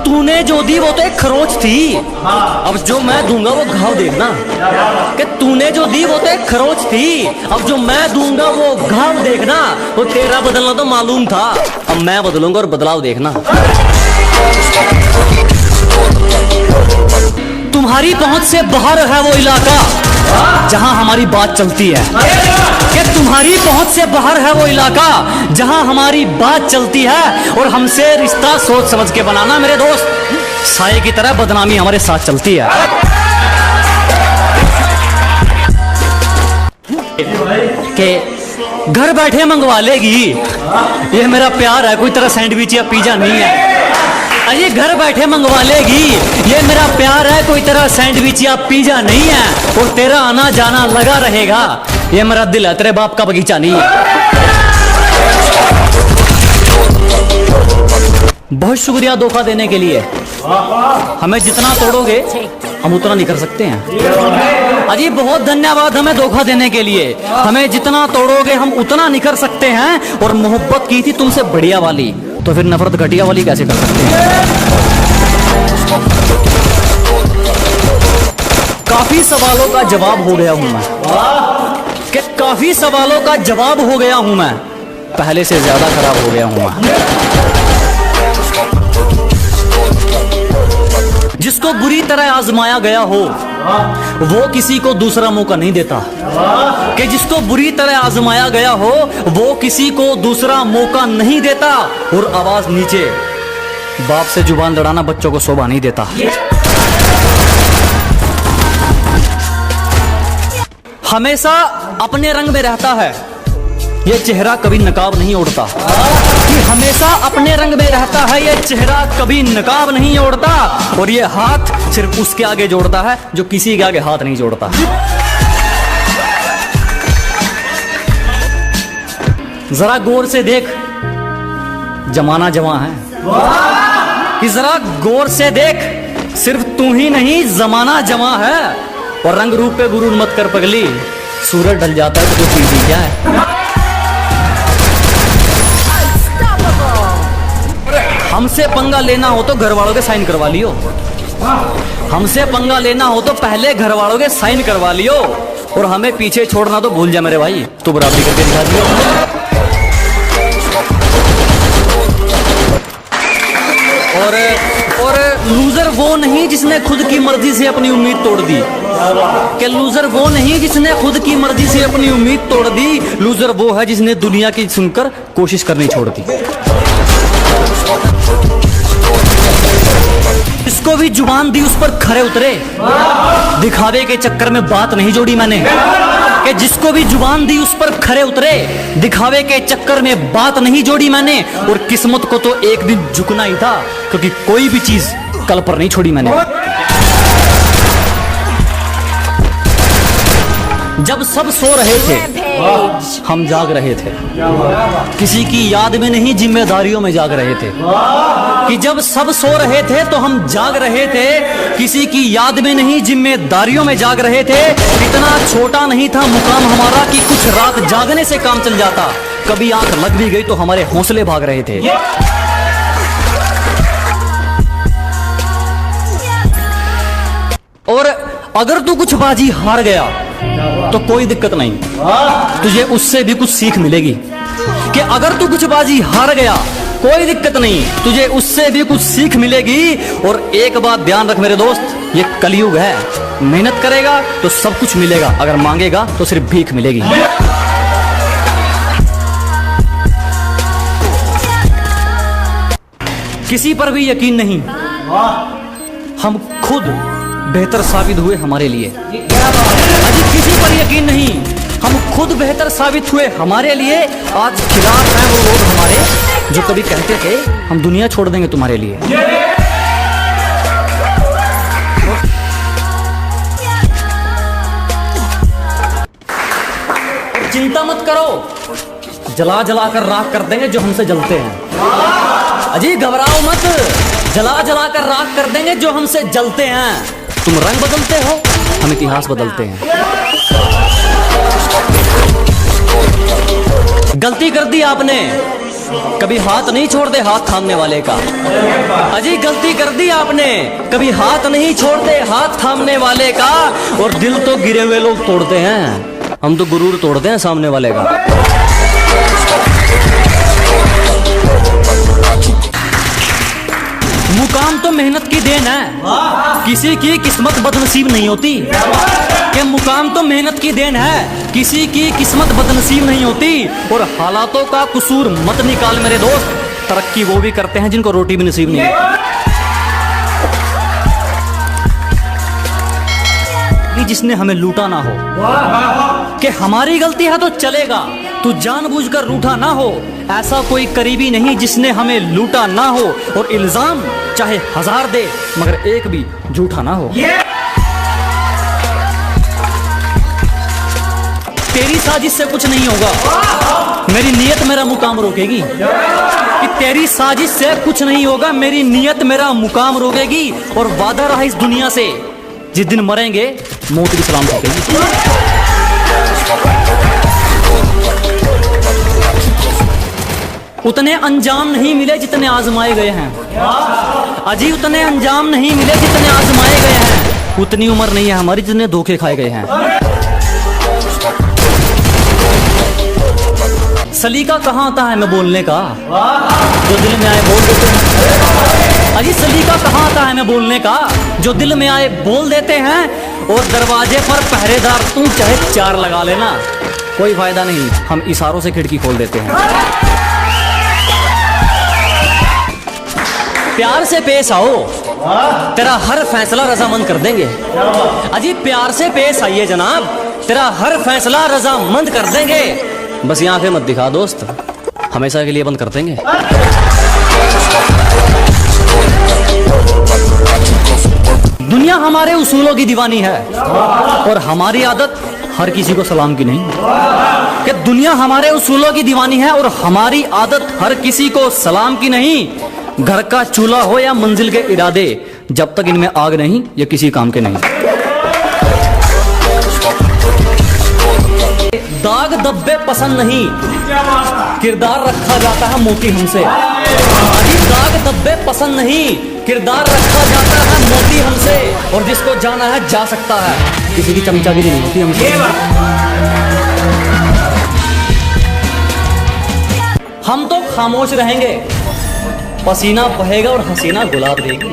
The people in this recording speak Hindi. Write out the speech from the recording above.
तूने जो दी वो तो एक खरोच थी, अब जो मैं दूंगा वो घाव देखना। कि तूने जो दी वो तो एक खरोच थी, अब जो मैं दूंगा वो घाव देखना। वो तेरा बदलना तो मालूम था, अब मैं बदलूंगा और बदलाव देखना। तुम्हारी पहुंच से बाहर है वो इलाका जहां हमारी बात चलती है। कि तुम्हारी पहुंच से बाहर है वो इलाका जहां हमारी बात चलती है, और हमसे रिश्ता सोच समझ के बनाना मेरे दोस्त, साये की तरह बदनामी हमारे साथ चलती है। कि घर बैठे मंगवा लेगी, ये मेरा प्यार है, कोई तरह सैंडविच या पिज्जा नहीं है। अरे घर बैठे मंगवा लेगी, ये मेरा प्यार है, कोई तरह सैंडविच या पिज्जा नहीं है। और तेरा आना जाना लगा रहेगा, ये मेरा दिल है, तेरे बाप का बगीचा नहीं है। बहुत शुक्रिया धोखा देने के लिए। हमें जितना तोड़ोगे हम उतना नहीं कर सकते हैं। अजी बहुत धन्यवाद हमें धोखा देने के लिए। हमें जितना तोड़ोगे हम उतना नहीं कर सकते हैं। और मोहब्बत की थी तुमसे बढ़िया वाली, तो फिर नफरत घटिया वाली कैसे कर सकते हैं। काफी सवालों का जवाब हो गया हूं मैं, कि काफी सवालों का जवाब हो गया हूं मैं, पहले से ज्यादा खराब हो गया हूं मैं। जिसको बुरी तरह आजमाया गया हो वो किसी को दूसरा मौका नहीं देता। कि जिसको बुरी तरह आजमाया गया हो वो किसी को दूसरा मौका नहीं देता। और आवाज नीचे, बाप से जुबान लड़ाना बच्चों को शोभा नहीं देता। हमेशा अपने रंग में रहता है, ये चेहरा कभी नकाब नहीं ओढ़ता। कि हमेशा अपने रंग में रहता है, ये चेहरा कभी नकाब नहीं ओढ़ता। और ये हाथ सिर्फ उसके आगे जोड़ता है जो किसी के आगे हाथ नहीं जोड़ता। जरा गौर से देख, जमाना जवां है। कि जरा गौर से देख, सिर्फ तू ही नहीं जमाना जवां है। और रंग रूप पे गुरूर मत कर पगली, सूरज ढल जाता है तो जो चीज क्या है। हमसे पंगा लेना हो तो घर वालों के साइन करवा लियो। हमसे पंगा लेना हो तो पहले घर वालों के साइन करवा लियो। और हमें पीछे छोड़ना तो भूल जा मेरे भाई, तू बराबरी करके दिखा दियो। और लूजर वो नहीं जिसने खुद की मर्जी से अपनी उम्मीद तोड़ दी। कि लूजर वो नहीं जिसने खुद की मर्जी से अपनी उम्मीद तोड़ दी। लूजर वो है जिसने दुनिया की सुनकर कोशिश करनी छोड़ दी। जिसको भी जुबान दी उस पर खरे उतरे, दिखावे के चक्कर में बात नहीं जोड़ी मैंने। कि जिसको भी जुबान दी उस पर खरे उतरे, दिखावे के चक्कर में बात नहीं जोड़ी मैंने। और किस्मत को तो एक दिन झुकना ही था, क्योंकि कोई भी चीज कल पर नहीं छोड़ी मैंने। जब सब सो रहे थे हम जाग रहे थे, किसी की याद में नहीं जिम्मेदारियों में जाग रहे थे। कि जब सब सो रहे थे तो हम जाग रहे थे, किसी की याद में नहीं जिम्मेदारियों में जाग रहे थे। इतना छोटा नहीं था मुकाम हमारा कि कुछ रात जागने से काम चल जाता। कभी आंख लग भी गई तो हमारे हौसले भाग रहे थे। और अगर तू कुछ बाजी हार गया तो कोई दिक्कत नहीं, तुझे उससे भी कुछ सीख मिलेगी। कि अगर तू कुछ बाजी हार गया कोई दिक्कत नहीं, तुझे उससे भी कुछ सीख मिलेगी। और एक बात ध्यान रख मेरे दोस्त, ये कलयुग है, मेहनत करेगा तो सब कुछ मिलेगा, अगर मांगेगा तो सिर्फ भीख मिलेगी। किसी पर भी यकीन नहीं, हम खुद बेहतर साबित हुए हमारे लिए। अजी किसी पर यकीन नहीं, हम खुद बेहतर साबित हुए हमारे लिए। आज खिलाफ हैं वो लोग हमारे जो कभी कहते थे हम दुनिया छोड़ देंगे तुम्हारे लिए। चिंता मत करो, जला जला कर राख कर देंगे जो हमसे जलते हैं। अजी घबराओ मत, जला जला कर राख कर देंगे जो हमसे जलते हैं। तुम रंग बदलते हो, हम इतिहास बदलते हैं। गलती कर दी आपने, कभी हाथ नहीं छोड़ते हाथ थामने वाले का। अजी गलती कर दी आपने, कभी हाथ नहीं छोड़ते हाथ थामने वाले का। और दिल तो गिरे हुए लोग तोड़ते हैं, हम तो गुरूर तोड़ते हैं सामने वाले का। मुकाम तो मेहनत की देन है, किसी की किस्मत बदनसीब नहीं होती। कि मुकाम तो मेहनत की देन है, किसी की किस्मत बदनसीब नहीं होती। और हालातों का कसूर मत निकाल मेरे दोस्त, तरक्की वो भी करते हैं जिनको रोटी भी नसीब नहीं होती। जिसने हमें लूटा ना हो, कि हमारी गलती है तो चलेगा, तू जानबूझकर रूठा ना हो। ऐसा कोई करीबी नहीं जिसने हमें लूटा ना हो। और इल्जाम चाहे 1000 दे मगर एक भी झूठा ना हो। तेरी साजिश से कुछ नहीं होगा, मेरी नीयत मेरा मुकाम रोकेगी। कि तेरी साजिश से कुछ नहीं होगा, मेरी नीयत मेरा मुकाम रोकेगी। और वादा रहा इस दुनिया से, जिस दिन मरेंगे मौत भी सलाम ठोकेगी। उतने अंजाम नहीं मिले जितने आजमाए गए हैं। अजी उतने अंजाम नहीं मिले जितने आजमाए गए हैं। उतनी उम्र नहीं है हमारी जितने धोखे खाए गए हैं। सलीका कहाँ आता है मैं बोलने का, जो दिल में आए बोल देते हैं। अजी सलीका कहाँ आता है मैं बोलने का, जो दिल में आए बोल देते हैं। और दरवाजे पर पहरेदार तू चाहे 4 लगा लेना, कोई फायदा नहीं, हम इशारों से खिड़की खोल देते हैं। प्यार से पेश आओ, तेरा हर फैसला रजामंद कर देंगे। अजी प्यार से पेश आइए जनाब, तेरा हर फैसला रजामंद कर देंगे। बस ये आंखें मत दिखा दोस्त, हमेशा के लिए बंद कर देंगे। दुनिया हमारे उसूलों की दीवानी है, और हमारी आदत हर किसी को सलाम की नहीं। कि दुनिया हमारे उसूलों की दीवानी है, और हमारी आदत हर किसी को सलाम की नहीं। घर का चूल्हा हो या मंजिल के इरादे, जब तक इनमें आग नहीं ये किसी काम के नहीं। दाग धब्बे पसंद नहीं, किरदार रखा जाता है मोती हमसे। अभी दाग धब्बे पसंद नहीं, किरदार रखा जाता है मोती हमसे। और जिसको जाना है जा सकता है, किसी की चमचागिरी नहीं होती हमसे। हम तो खामोश रहेंगे, पसीना बहेगा और हसीना गुलाब देगी।